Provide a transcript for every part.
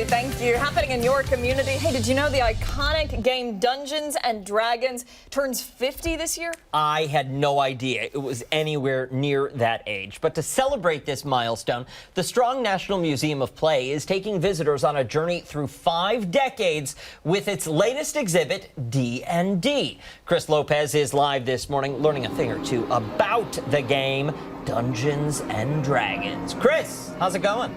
Thank you. Happening in your community. Hey, did you know the iconic game Dungeons and Dragons turns 50 this year? I had no idea it was anywhere near that age. But to celebrate this milestone, the Strong National Museum of Play is taking visitors on a journey through 5 decades with its latest exhibit, D&D. Chris Lopez is live this morning learning a thing or two about the game Dungeons and Dragons. Chris, how's it going?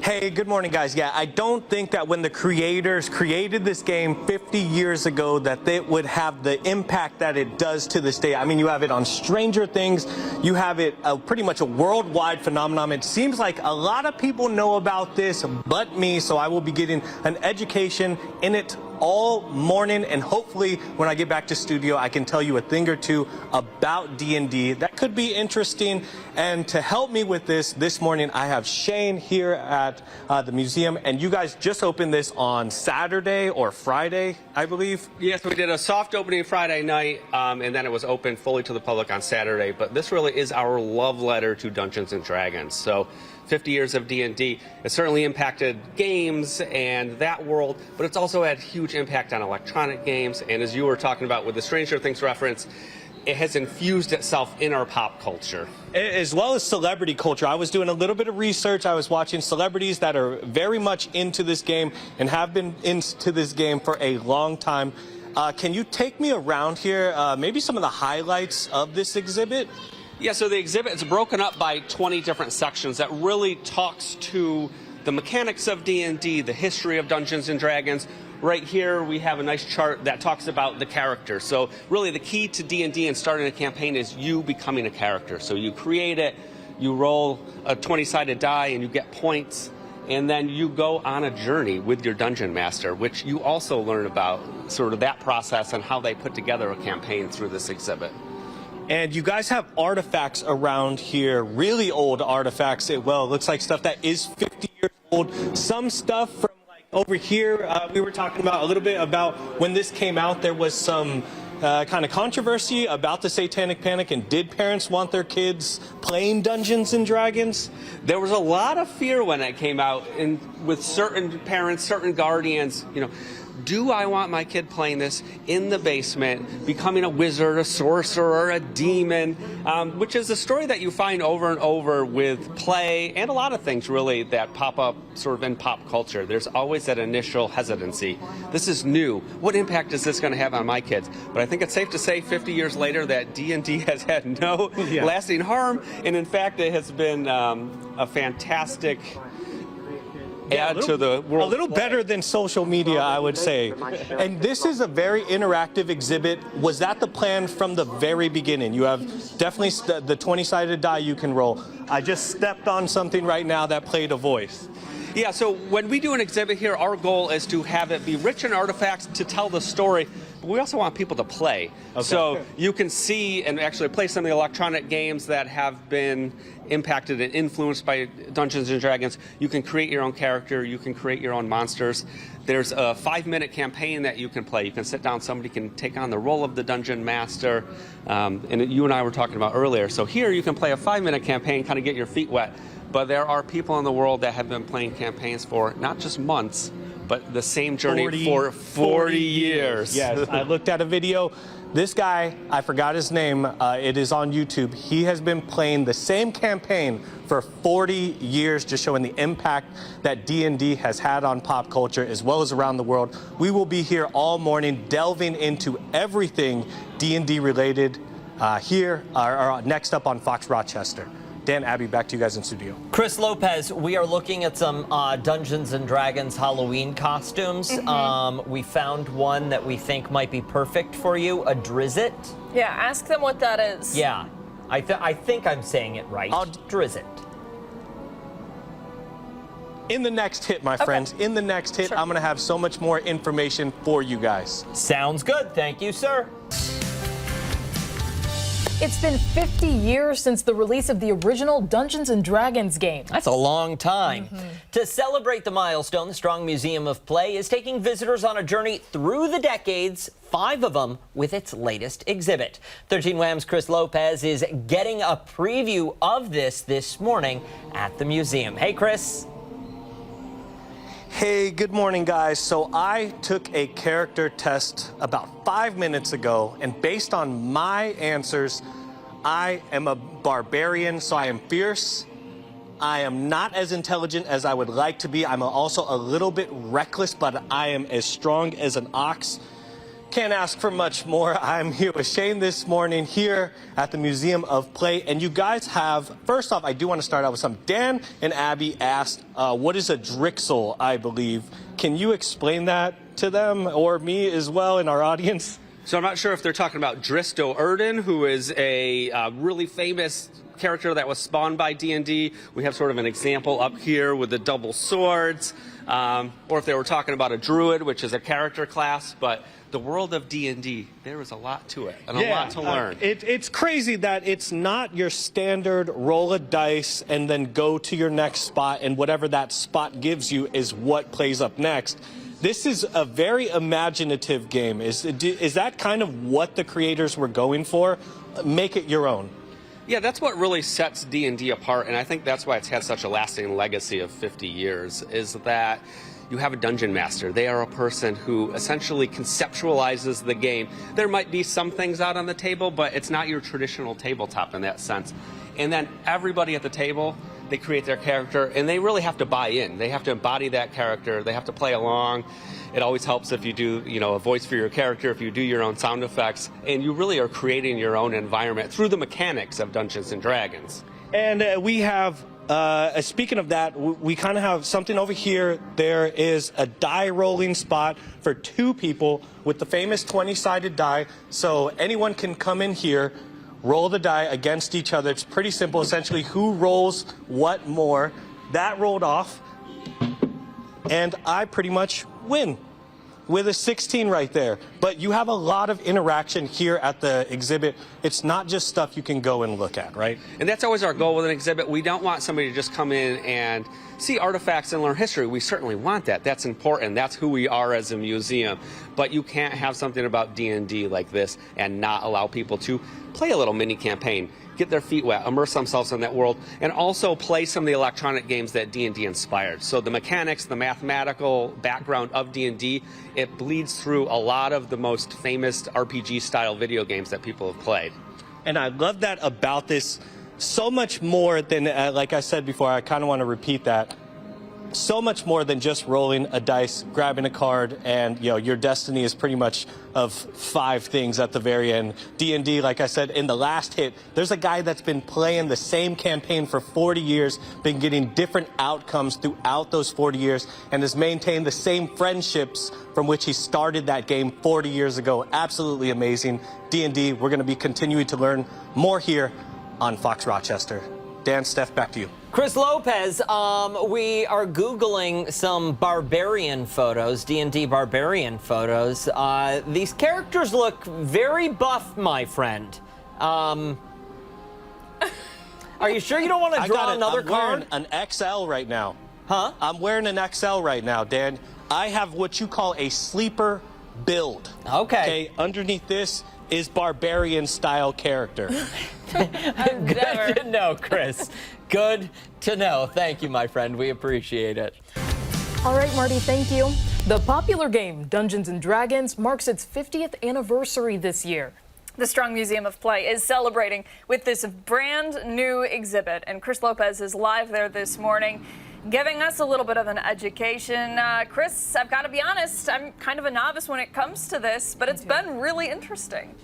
Hey, good morning, guys. Yeah, I don't think that when the creators created this game 50 years ago that it would have the impact that it does to this day. I mean, you have it on Stranger Things. You have it pretty much a worldwide phenomenon. It seems like a lot of people know about this but me, so I will be getting an education in it all morning, and hopefully when I get back to studio I can tell you a thing or two about D&D that could be interesting. And to help me with this morning I have Shane here at the museum, and you guys just opened this on Saturday or Friday, I believe. Yes, we did a soft opening Friday night, and then it was open fully to the public on Saturday. But this really is our love letter to Dungeons and Dragons. So 50 years of D&D, it certainly impacted games and that world, but it's also had huge impact on electronic games. And as you were talking about with the Stranger Things reference, it has infused itself in our pop culture. As well as celebrity culture. I was doing a little bit of research. I was watching celebrities that are very much into this game and have been into this game for a long time. Can you take me around here, maybe some of the highlights of this exhibit? Yeah, so the exhibit is broken up by 20 different sections that really talks to the mechanics of D&D, the history of Dungeons and Dragons. Right here we have a nice chart that talks about the character. So really the key to D&D and starting a campaign is you becoming a character. So you create it, you roll a 20-sided die and you get points, and then you go on a journey with your dungeon master, which you also learn about sort of that process and how they put together a campaign through this exhibit. And you guys have artifacts around here, really old artifacts. Well, it looks like stuff that is 50 years old. Some stuff from like over here, we were talking about a little bit about when this came out, there was some kind of controversy about the Satanic Panic, and did parents want their kids playing Dungeons and Dragons? There was a lot of fear when it came out, and with certain parents, certain guardians, you know, do I want my kid playing this in the basement, becoming a wizard, a sorcerer, a demon, which is a story that you find over and over with play and a lot of things really that pop up sort of in pop culture. There's always that initial hesitancy. This is new. What impact is this going to have on my kids? But I think it's safe to say 50 years later that D&D has had no lasting harm, and in fact it has been a fantastic add to the world. A little better than social media, I would say. And this is a very interactive exhibit. Was that the plan from the very beginning? You have definitely the 20-sided die you can roll. I just stepped on something right now that played a voice. Yeah, so when we do an exhibit here, our goal is to have it be rich in artifacts to tell the story, but we also want people to play. Okay. So you can see and actually play some of the electronic games that have been impacted and influenced by Dungeons and Dragons. You can create your own character, you can create your own monsters. There's a 5-minute campaign that you can play. You can sit down, somebody can take on the role of the dungeon master, and you and I were talking about earlier. So here you can play a 5-minute campaign, kind of get your feet wet. But there are people in the world that have been playing campaigns for not just months, but the same journey for 40 years. Yes, I looked at a video. This guy, I forgot his name, it is on YouTube. He has been playing the same campaign for 40 years, just showing the impact that D&D has had on pop culture as well as around the world. We will be here all morning delving into everything D&D related here, or next up on Fox Rochester. Dan, Abby, back to you guys in studio. Chris Lopez, we are looking at some Dungeons and Dragons Halloween costumes. We found one that we think might be perfect for you, a Drizzt. Yeah, ask them what that is. Yeah, I think I'm saying it right. Drizzt. In the next hit, my friends, in the next hit, I'm going to have so much more information for you guys. Sounds good. Thank you, sir. It's been 50 years since the release of the original Dungeons and Dragons game. That's a long time. To celebrate the milestone, the Strong Museum of Play is taking visitors on a journey through the decades, 5 of them with its latest exhibit. 13 Wham's Chris Lopez is getting a preview of this morning at the museum. Hey, Chris. Hey, good morning, guys. So I took a character test about 5 minutes ago, and based on my answers, I am a barbarian, so I am fierce. I am not as intelligent as I would like to be. I'm also a little bit reckless, but I am as strong as an ox. Can't ask for much more. I'm here with Shane this morning here at the Museum of Play. And you guys have, first off, I do want to start out with something. Dan and Abby asked, what is a Drixel, I believe. Can you explain that to them or me as well in our audience? So I'm not sure if they're talking about Dristo Erden, who is a really famous character that was spawned by D&D. We have sort of an example up here with the double swords. Or if they were talking about a druid, which is a character class. But the world of D&D, there is a lot to it and a lot to learn. It's crazy that it's not your standard roll a dice and then go to your next spot, and whatever that spot gives you is what plays up next. This is a very imaginative game. Is that kind of what the creators were going for? Make it your own. Yeah, that's what really sets D&D apart, and I think that's why it's had such a lasting legacy of 50 years, is that you have a dungeon master. They are a person who essentially conceptualizes the game. There might be some things out on the table, but it's not your traditional tabletop in that sense. And then everybody at the table, they create their character, and they really have to buy in. They have to embody that character. They have to play along. It always helps if you do, a voice for your character, if you do your own sound effects, and you really are creating your own environment through the mechanics of Dungeons and Dragons. And we have, speaking of that, we kind of have something over here. There is a die rolling spot for 2 people with the famous 20-sided die. So anyone can come in here, roll the die against each other. It's pretty simple. Essentially, who rolls what more. That rolled off, and I pretty much win with a 16 right there. But you have a lot of interaction here at the exhibit. It's not just stuff you can go and look at, right? And that's always our goal with an exhibit. We don't want somebody to just come in and see artifacts and learn history. We certainly want that. That's important. That's who we are as a museum. But you can't have something about D&D like this and not allow people to play a little mini campaign, get their feet wet, immerse themselves in that world, and also play some of the electronic games that D&D inspired. So the mechanics, the mathematical background of D&D, it bleeds through a lot of the most famous RPG-style video games that people have played. And I love that about this so much more than, like I said before, I kind of want to repeat that, so much more than just rolling a dice, grabbing a card, and your destiny is pretty much of 5 things at the very end. D&D, like I said, in the last hit, there's a guy that's been playing the same campaign for 40 years, been getting different outcomes throughout those 40 years, and has maintained the same friendships from which he started that game 40 years ago. Absolutely amazing. D&D, we're going to be continuing to learn more here on Fox Rochester. Dan, Steph, back to you. Chris Lopez, we are Googling some barbarian photos, D&D barbarian photos. These characters look very buff, my friend. Are you sure you don't want to draw another card? I'm wearing an XL right now. Huh? I'm wearing an XL right now, Dan. I have what you call a sleeper build. Okay. Underneath this is barbarian-style character. Good to know, Chris. Good to know. Thank you, my friend. We appreciate it. All right, Marty, thank you. The popular game Dungeons & Dragons marks its 50th anniversary this year. The Strong Museum of Play is celebrating with this brand new exhibit, and Chris Lopez is live there this morning, giving us a little bit of an education. Chris, I've got to be honest, I'm kind of a novice when it comes to this, but it's been really interesting.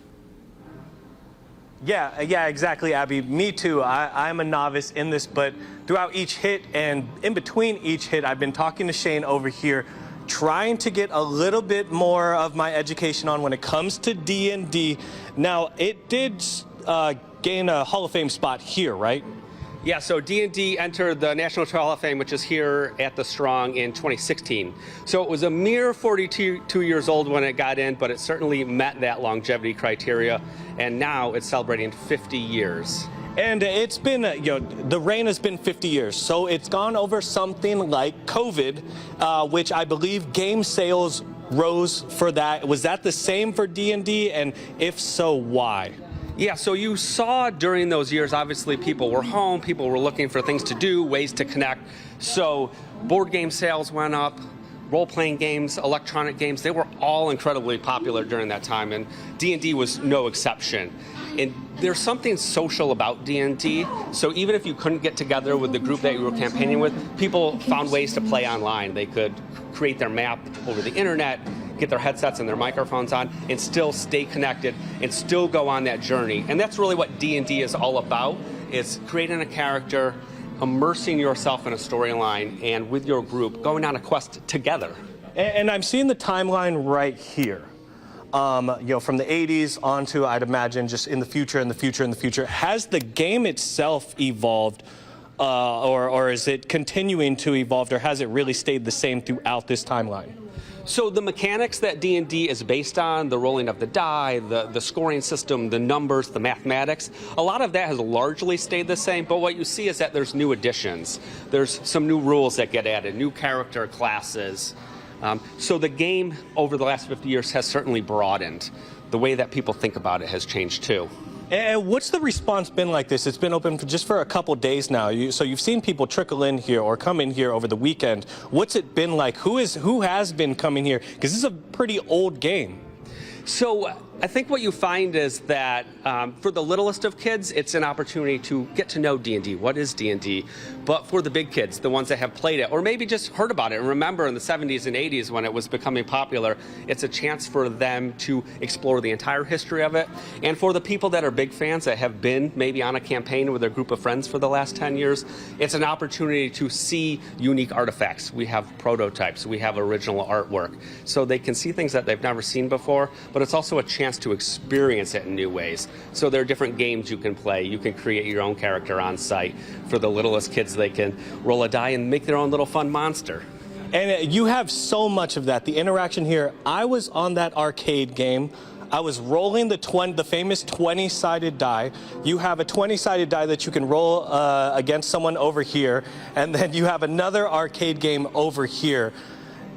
Yeah, exactly, Abby. Me too. I'm a novice in this, but throughout each hit and in between each hit, I've been talking to Shane over here, trying to get a little bit more of my education on when it comes to D&D. Now, it did gain a Hall of Fame spot here, right? Yeah, so D&D entered the National Hall of Fame, which is here at the Strong in 2016. So it was a mere 42 years old when it got in, but it certainly met that longevity criteria, and now it's celebrating 50 years. And it's been, the reign has been 50 years, so it's gone over something like COVID, which I believe game sales rose for that. Was that the same for D&D, and if so, why? Yeah, so you saw during those years, obviously people were home, people were looking for things to do, ways to connect. So board game sales went up, role-playing games, electronic games, they were all incredibly popular during that time, and D&D was no exception. And there's something social about D&D, so even if you couldn't get together with the group that you were campaigning with, people found ways to play online. They could create their map over the internet, get their headsets and their microphones on, and still stay connected and still go on that journey. And that's really what D&D is all about, is creating a character, immersing yourself in a storyline, and with your group, going on a quest together. And I'm seeing the timeline right here. From the 80s on to, I'd imagine, just in the future, in the future, in the future. Has the game itself evolved, or is it continuing to evolve, or has it really stayed the same throughout this timeline? So the mechanics that D&D is based on, the rolling of the die, the scoring system, the numbers, the mathematics, a lot of that has largely stayed the same, but what you see is that there's new additions. There's some new rules that get added, new character classes. So the game over the last 50 years has certainly broadened. The way that people think about it has changed too. And what's the response been like this? It's been open just for a couple days now. So you've seen people trickle in here or come in here over the weekend. What's it been like? Who has been coming here? Because this is a pretty old game. So I think what you find is that for the littlest of kids, it's an opportunity to get to know D&D. What is D&D? But for the big kids, the ones that have played it, or maybe just heard about it and remember in the 70s and 80s when it was becoming popular, it's a chance for them to explore the entire history of it. And for the people that are big fans that have been maybe on a campaign with their group of friends for the last 10 years, it's an opportunity to see unique artifacts. We have prototypes, we have original artwork. So they can see things that they've never seen before, but it's also a chance to experience it in new ways. So there are different games you can play. You can create your own character on site. For the littlest kids, they can roll a die and make their own little fun monster. And you have so much of that. The interaction here, I was on that arcade game. I was rolling the famous 20-sided die. You have a 20-sided die that you can roll against someone over here, and then you have another arcade game over here.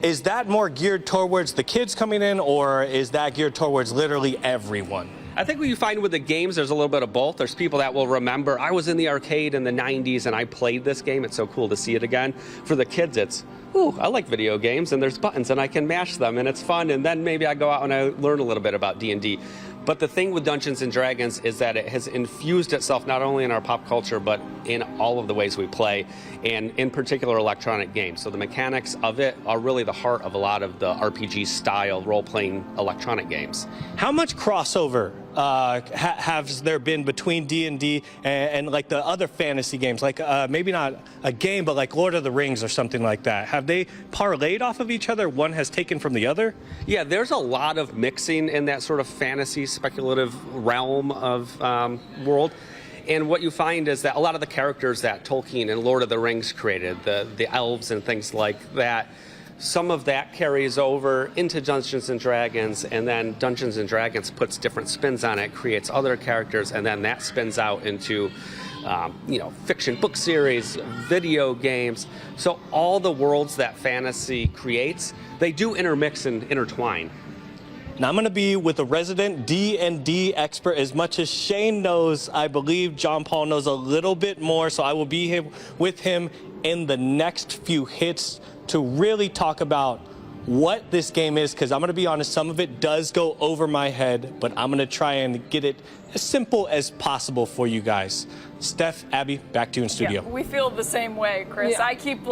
Is that more geared towards the kids coming in, or is that geared towards literally everyone? I think what you find with the games, there's a little bit of both. There's people that will remember, I was in the arcade in the 90s and I played this game. It's so cool to see it again. For the kids, it's, ooh, I like video games and there's buttons and I can mash them and it's fun. And then maybe I go out and I learn a little bit about D&D. But the thing with Dungeons & Dragons is that it has infused itself not only in our pop culture, but in all of the ways we play, and in particular electronic games. So the mechanics of it are really the heart of a lot of the RPG-style role-playing electronic games. How much crossover has there been between D&D and like the other fantasy games? Like maybe not a game, but like Lord of the Rings or something like that. Have they parlayed off of each other? One has taken from the other? Yeah, there's a lot of mixing in that sort of fantasy speculative realm of world. And what you find is that a lot of the characters that Tolkien and Lord of the Rings created, the elves and things like that, some of that carries over into Dungeons & Dragons, and then Dungeons & Dragons puts different spins on it, creates other characters, and then that spins out into fiction book series, video games. So all the worlds that fantasy creates, they do intermix and intertwine. Now I'm going to be with a resident D&D expert. As much as Shane knows, I believe John Paul knows a little bit more, so I will be here with him in the next few hits to really talk about what this game is, because I'm going to be honest, some of it does go over my head, but I'm going to try and get it as simple as possible for you guys. Steph, Abby, back to you in studio. Yeah, we feel the same way, Chris. Yeah. I keep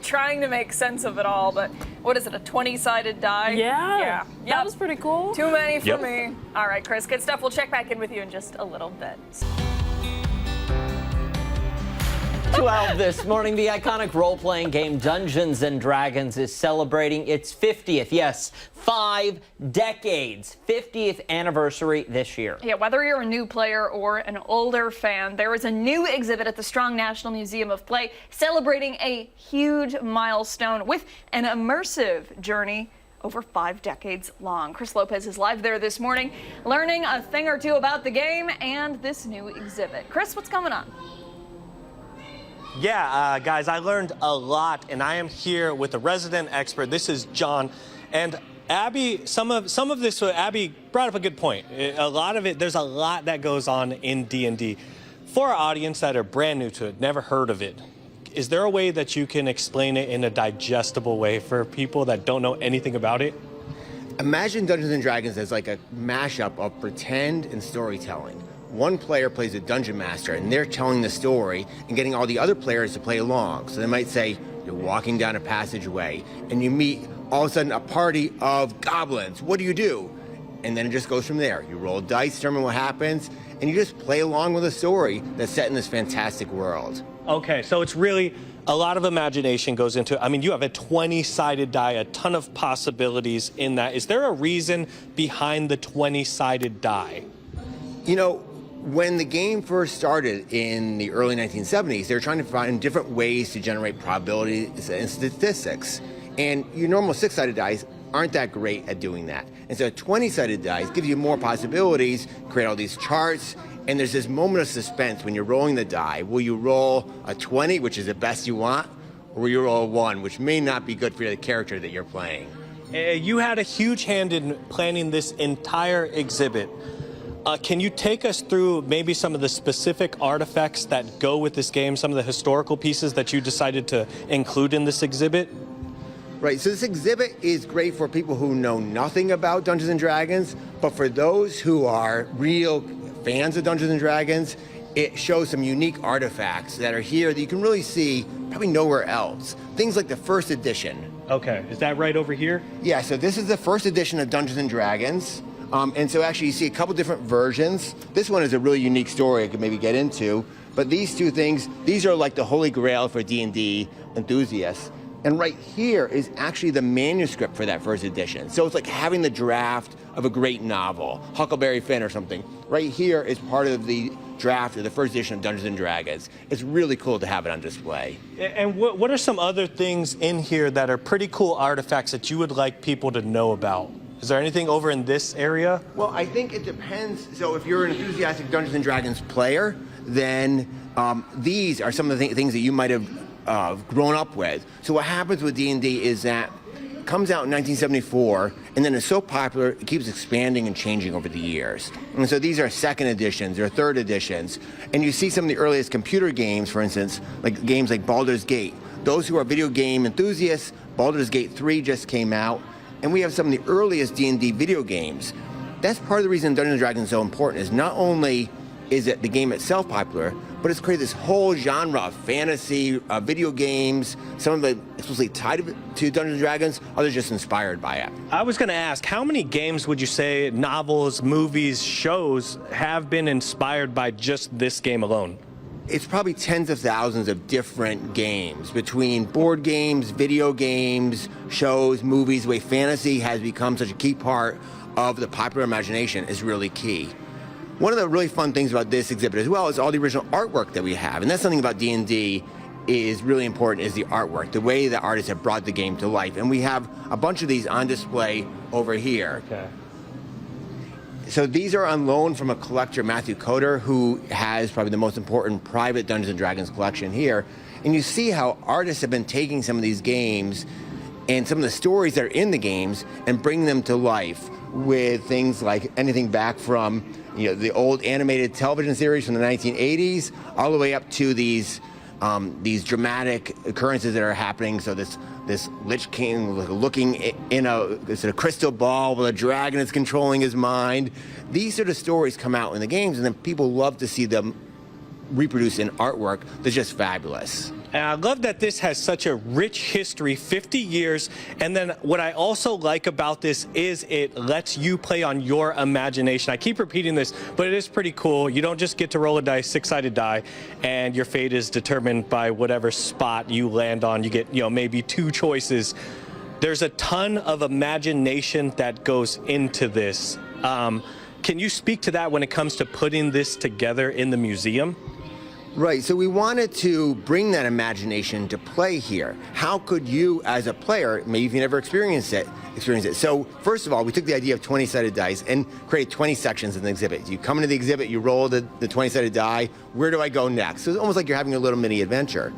trying to make sense of it all, but what is it, a 20-sided die? Yeah. Yep. That was pretty cool. Too many for Yep. me. All right, Chris, good stuff. We'll check back in with you in just a little bit. 12 this morning, the iconic role-playing game Dungeons & Dragons is celebrating its 50th, yes, 5 decades, 50th anniversary this year. Yeah, whether you're a new player or an older fan, there is a new exhibit at the Strong National Museum of Play celebrating a huge milestone with an immersive journey over 5 decades long. Chris Lopez is live there this morning, learning a thing or two about the game and this new exhibit. Chris, what's going on? Yeah, guys, I learned a lot, and I am here with a resident expert. This is John, and Abby. Some of this, Abby brought up a good point. A lot of it, there's a lot that goes on in D&D. For our audience that are brand new to it, never heard of it, is there a way that you can explain it in a digestible way for people that don't know anything about it? Imagine Dungeons & Dragons as like a mashup of pretend and storytelling. One player plays a dungeon master, and they're telling the story and getting all the other players to play along. So they might say, you're walking down a passageway, and you meet, all of a sudden, a party of goblins. What do? And then it just goes from there. You roll dice, determine what happens, and you just play along with a story that's set in this fantastic world. Okay, so it's really a lot of imagination goes into it. I mean, you have a 20-sided die, a ton of possibilities in that. Is there a reason behind the 20-sided die? You know, when the game first started in the early 1970s, they were trying to find different ways to generate probabilities and statistics. And your normal 6-sided dice aren't that great at doing that. And so 20-sided dice gives you more possibilities, create all these charts, and there's this moment of suspense when you're rolling the die. Will you roll a 20, which is the best you want, or will you roll a 1, which may not be good for the character that you're playing? You had a huge hand in planning this entire exhibit. Can you take us through maybe some of the specific artifacts that go with this game, some of the historical pieces that you decided to include in this exhibit? Right, so this exhibit is great for people who know nothing about Dungeons & Dragons, but for those who are real fans of Dungeons & Dragons, it shows some unique artifacts that are here that you can really see probably nowhere else. Things like the first edition. Okay, is that right over here? Yeah, so this is the first edition of Dungeons & Dragons. And so actually you see a couple different versions. This one is a really unique story I could maybe get into, but these two things, these are like the holy grail for D&D enthusiasts. And right here is actually the manuscript for that first edition. So it's like having the draft of a great novel, Huckleberry Finn or something. Right here is part of the draft of the first edition of Dungeons & Dragons. It's really cool to have it on display. And what are some other things in here that are pretty cool artifacts that you would like people to know about? Is there anything over in this area? Well, I think it depends. So if you're an enthusiastic Dungeons & Dragons player, then these are some of the things that you might have grown up with. So what happens with D&D is that it comes out in 1974, and then it's so popular, it keeps expanding and changing over the years. And so these are second editions or third editions. And you see some of the earliest computer games, for instance, like games like Baldur's Gate. Those who are video game enthusiasts, Baldur's Gate 3 just came out. And we have some of the earliest D&D video games. That's part of the reason Dungeons & Dragons is so important, is not only is it the game itself popular, but it's created this whole genre of fantasy, video games, some of them explicitly tied to Dungeons & Dragons, others just inspired by it. I was going to ask, how many games would you say, novels, movies, shows, have been inspired by just this game alone? It's probably tens of thousands of different games between board games, video games, shows, movies. The way fantasy has become such a key part of the popular imagination is really key. One of the really fun things about this exhibit as well is all the original artwork that we have. And that's something about D&D is really important, is the artwork, the way the artists have brought the game to life. And we have a bunch of these on display over here. Okay. So these are on loan from a collector, Matthew Coder, who has probably the most important private Dungeons & Dragons collection here. And you see how artists have been taking some of these games and some of the stories that are in the games and bringing them to life with things like anything back from the old animated television series from the 1980s all the way up to these dramatic occurrences that are happening. So this Lich King looking in a sort of crystal ball with a dragon that's controlling his mind. These sort of stories come out in the games, and then people love to see them reproduced in artwork that's just fabulous. And I love that this has such a rich history, 50 years. And then what I also like about this is it lets you play on your imagination. I keep repeating this, but it is pretty cool. You don't just get to roll a dice, 6-sided die, and your fate is determined by whatever spot you land on. You get, maybe 2 choices. There's a ton of imagination that goes into this. Can you speak to that when it comes to putting this together in the museum? Right, so we wanted to bring that imagination to play here. How could you, as a player, maybe if you never experienced it? So first of all, we took the idea of 20-sided dice and created 20 sections in the exhibit. You come into the exhibit, you roll the 20-sided die, where do I go next? So it's almost like you're having a little mini adventure.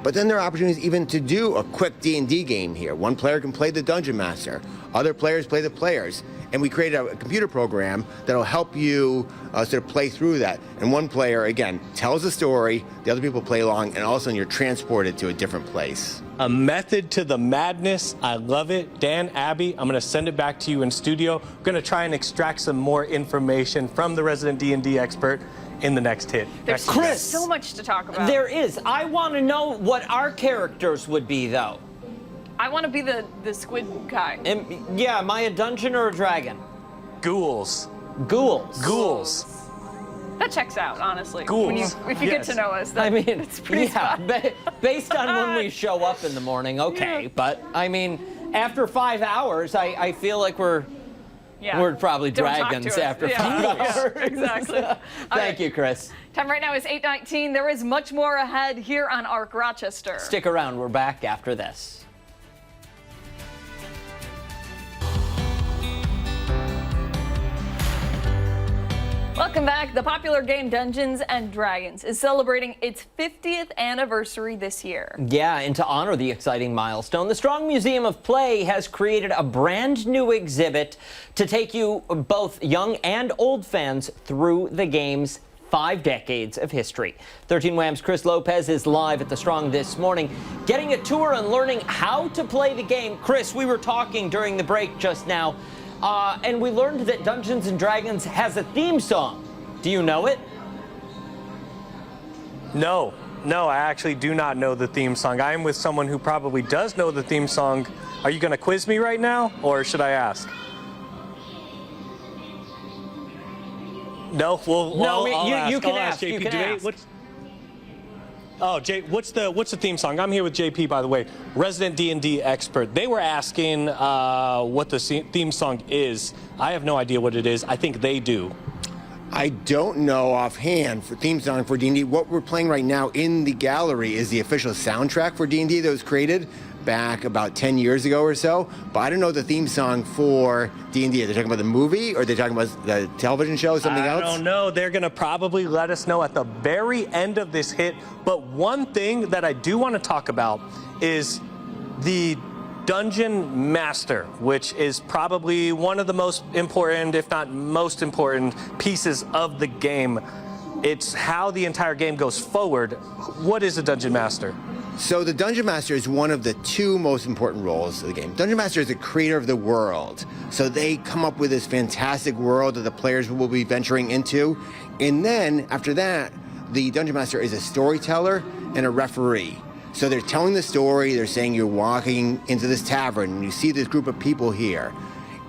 But then there are opportunities even to do a quick D&D game here. One player can play the Dungeon Master. Other players play the players. And we created a computer program that'll help you sort of play through that. And one player, again, tells the story, the other people play along, and all of a sudden you're transported to a different place. A method to the madness. I love it. Dan, Abby, I'm going to send it back to you in studio. We're going to try and extract some more information from the resident D&D expert in the next hit. There's Chris, so much to talk about. There is. I want to know what our characters would be, though. I want to be the squid guy. Yeah, am I a dungeon or a dragon? Ghouls. Ghouls. Ghouls. That checks out, honestly. Ghouls. If you get to know us, I mean, it's pretty fun. Based on when we show up in the morning, okay. Yeah. But, I mean, after 5 hours, I feel like we're probably Don't talk to dragons us. after 5 Yeah, hours. exactly. Thank you, Chris. Time right now is 8:19. There is much more ahead here on ARC Rochester. Stick around. We're back after this. Welcome back. The popular game Dungeons and Dragons is celebrating its 50th anniversary this year. Yeah, and to honor the exciting milestone, the Strong Museum of Play has created a brand new exhibit to take you, both young and old fans, through the game's 5 decades of history. 13 Wham's Chris Lopez is live at the Strong this morning, getting a tour and learning how to play the game. Chris, we were talking during the break just now, and we learned that Dungeons and Dragons has a theme song. Do you know it? No, I actually do not know the theme song. I am with someone who probably does know the theme song. Are you going to quiz me right now, or should I ask? No, you can ask. JP. You can ask. What's the theme song? I'm here with JP, by the way, resident D&D expert. They were asking what the theme song is. I have no idea what it is. I think they do. I don't know offhand for theme song for D&D. What we're playing right now in the gallery is the official soundtrack for D&D that was created back about 10 years ago or so. But I don't know the theme song for D&D. Are they talking about the movie, or are they talking about the television show, something else? I don't know. They're going to probably let us know at the very end of this hit. But one thing that I do want to talk about is the Dungeon Master, which is probably one of the most important, if not most important, pieces of the game. It's how the entire game goes forward. What is a Dungeon Master? So the Dungeon Master is one of the 2 most important roles of the game. Dungeon Master is the creator of the world. So they come up with this fantastic world that the players will be venturing into. And then after that, the Dungeon Master is a storyteller and a referee. So they're telling the story, they're saying you're walking into this tavern and you see this group of people here.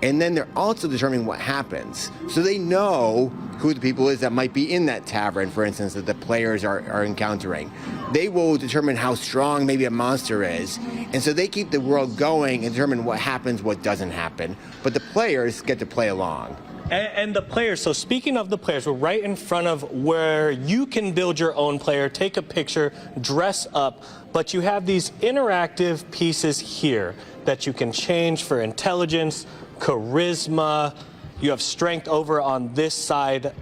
And then they're also determining what happens. So they know who the people is that might be in that tavern, for instance, that the players are encountering. They will determine how strong maybe a monster is. And so they keep the world going and determine what happens, what doesn't happen. But the players get to play along. And the players, so speaking of the players, we're right in front of where you can build your own player, take a picture, dress up, but you have these interactive pieces here that you can change for intelligence, charisma. You have strength over on this side.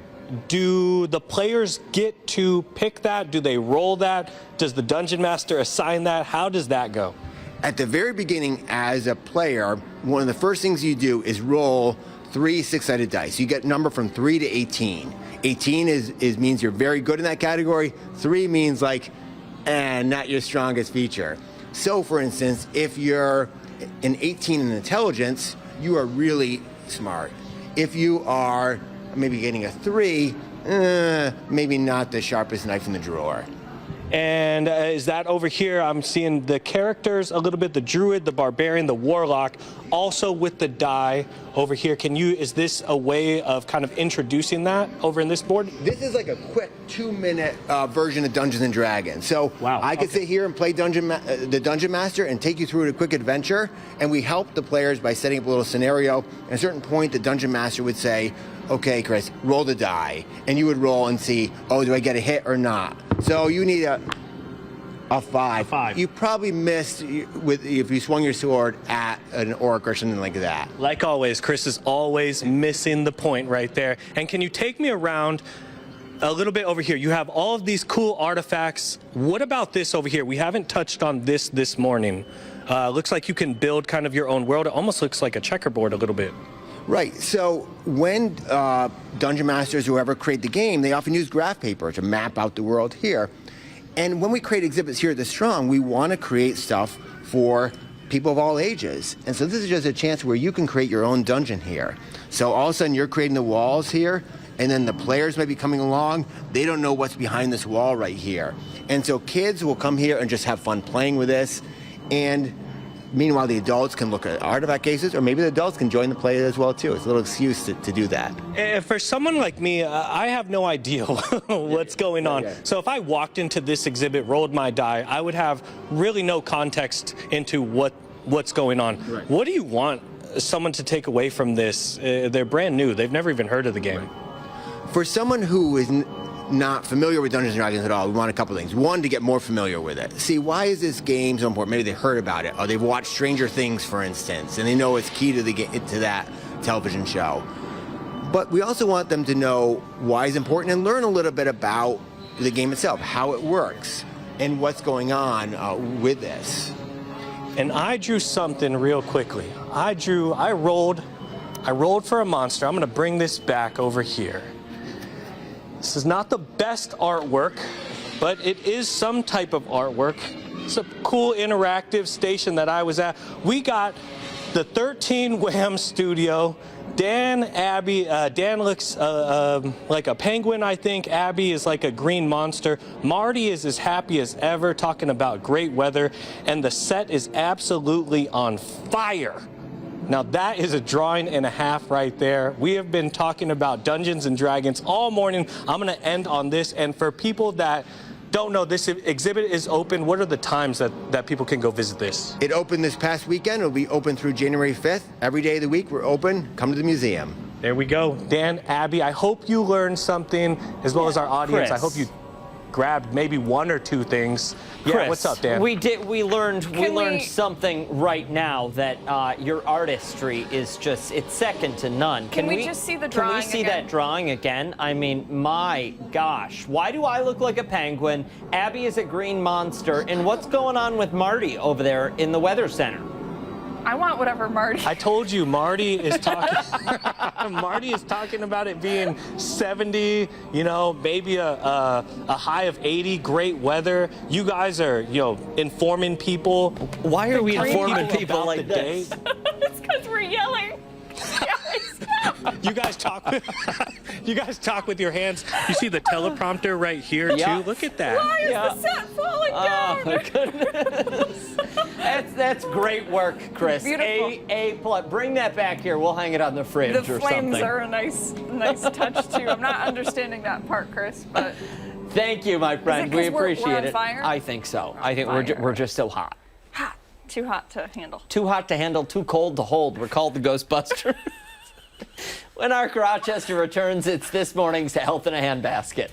Do the players get to pick that? Do they roll that? Does the Dungeon Master assign that? How does that go? At the very beginning, as a player, one of the first things you do is roll 3 6-sided dice. You get a number from 3 to 18. 18 means you're very good in that category. 3 means not your strongest feature. So, for instance, if you're an 18 in intelligence, you are really smart. If you are maybe getting a 3, maybe not the sharpest knife in the drawer. And is that over here? I'm seeing the characters a little bit, the druid, the barbarian, the warlock, also with the die over here. Is this a way of kind of introducing that over in this board? This is like a quick 2-minute version of Dungeons and Dragons. So I could sit here and play the Dungeon Master and take you through a quick adventure, and we help the players by setting up a little scenario. At a certain point, the Dungeon Master would say, okay, Chris, roll the die. And you would roll and see, do I get a hit or not? So you need a 5. You probably missed if you swung your sword at an orc or something like that. Like always, Chris is always missing the point right there. And can you take me around a little bit over here. You have all of these cool artifacts. What about this over here? We haven't touched on this morning. Looks like you can build kind of your own world. It almost looks like a checkerboard a little bit. Right. So when dungeon masters, whoever create the game, they often use graph paper to map out the world here. And when we create exhibits here at the Strong, we want to create stuff for people of all ages. And so this is just a chance where you can create your own dungeon here. So all of a sudden you're creating the walls here, and then the players might be coming along. They don't know what's behind this wall right here. And so kids will come here and just have fun playing with this. And meanwhile, the adults can look at artifact cases, or maybe the adults can join the play as well, too. It's a little excuse to do that. For someone like me, I have no idea what's going on. Yeah. So if I walked into this exhibit, rolled my die, I would have really no context into what's going on. Right. What do you want someone to take away from this? They're brand new. They've never even heard of the game. For someone who is not familiar with Dungeons & Dragons at all, we want a couple things. One, to get more familiar with it. See, why is this game so important? Maybe they heard about it, or they've watched Stranger Things, for instance, and they know it's key to that television show. But we also want them to know why it's important and learn a little bit about the game itself, how it works, and what's going on with this. And I drew something real quickly. I rolled for a monster. I'm going to bring this back over here. This is not the best artwork, but it is some type of artwork. It's a cool interactive station that I was at. We got the 13 Wham studio. Dan looks like a penguin, I think. Abby is like a green monster. Marty is as happy as ever, talking about great weather. And the set is absolutely on fire. Now that is a drawing and a half right there. We have been talking about Dungeons and Dragons all morning. I'm gonna end on this. And for people that don't know, this exhibit is open. What are the times that people can go visit this? It opened this past weekend. It'll be open through January 5th. Every day of the week, we're open. Come to the museum. There we go. Dan, Abby, I hope you learned something, as well as our audience. Chris. I hope you grabbed maybe one or two things. Yeah, Chris, what's up, Dan? We learned we- something right now that your artistry is it's second to none. Can we just see the Can we drawing see again? that drawing again? I mean, my gosh, why do I look like a penguin? Abby is a green monster, and what's going on with Marty over there in the Weather Center? I want whatever Marty. I told you, Marty is talking. Marty is talking about it being 70. You know, maybe a high of 80. Great weather. You guys are, informing people. Why are we informing about people like the this? day. It's because we're yelling. You guys talk. You guys talk with your hands. You see the teleprompter right here Yeah. too. Look at that. Why is Yeah. the set falling Oh down? my goodness. That's great work, Chris. Beautiful. A plus. Bring that back here. We'll hang it on the fridge The or flames something. are a nice touch too. I'm not understanding that part, Chris, but Thank you, my friend. 'cause We we're appreciate on it. fire? I think so. I think Fire. we're just so hot. hot, too hot to handle. Too hot to handle, too cold to hold. We're called the Ghostbusters. When our Rochester returns, it's this morning's Health in a Handbasket.